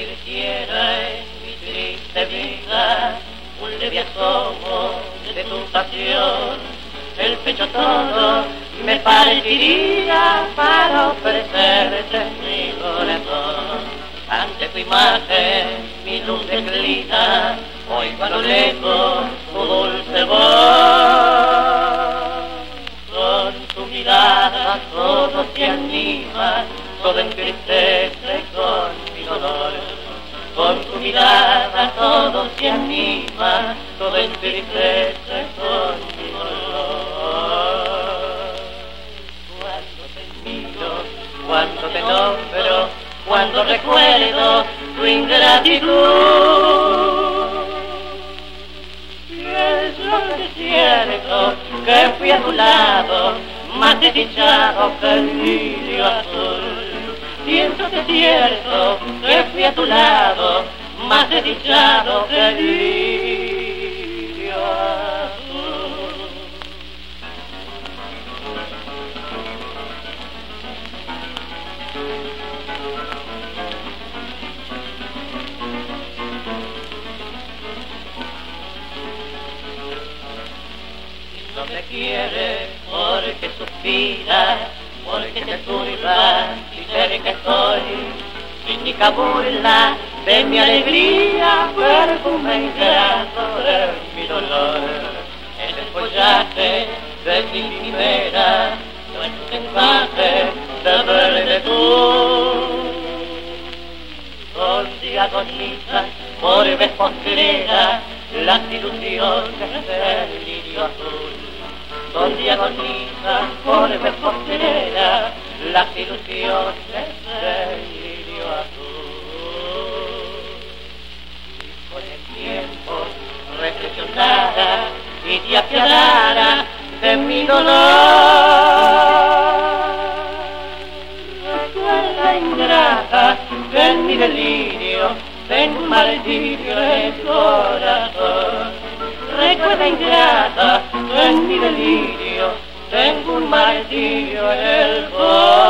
convirtiera en mi triste vida un leve asomo de tu pasión. El pecho todo me pareciera para ofrecerte mi corazón. Ante tu imagen mi luz declina, oigo a lo lejos tu dulce voz. Con tu mirada todo se anima, todo entristece con mi dolor. Con tu mirada todo se anima, todo entristece con mi dolor. Cuando te miro, cuando te nombro, cuando recuerdo tu ingratitud, pienso que es cierto que fui a tu lado más desdichado que el lirio azul. Pienso que es cierto que fui a tu lado más desdichado que el lirio azul. No te quiere porque suspira, porque te turba y cerca estoy. Cínica burla de mi alegría, perfume ingrato de mi dolor. En el follaje de mi quimera no es un encaje de verde tú. Donde agonizan por vez postrera las ilusiones del lirio azul. Donde agonizan por vez postrera las ilusiones del lirio azul. Y con el tiempo reflexionara y te apiadara de mi dolor. Recuerda, ingrata, que en mi delirio tengo un martirio en el corazón. Recuerda, ingrata, que en mi delirio tengo un martirio en el corazón.